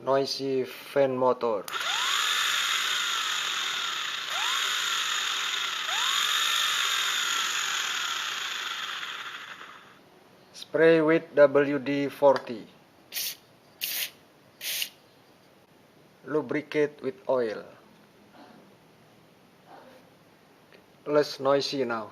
noisy fan motor. Spray with WD-40. Lubricate with oil. Less noisy now.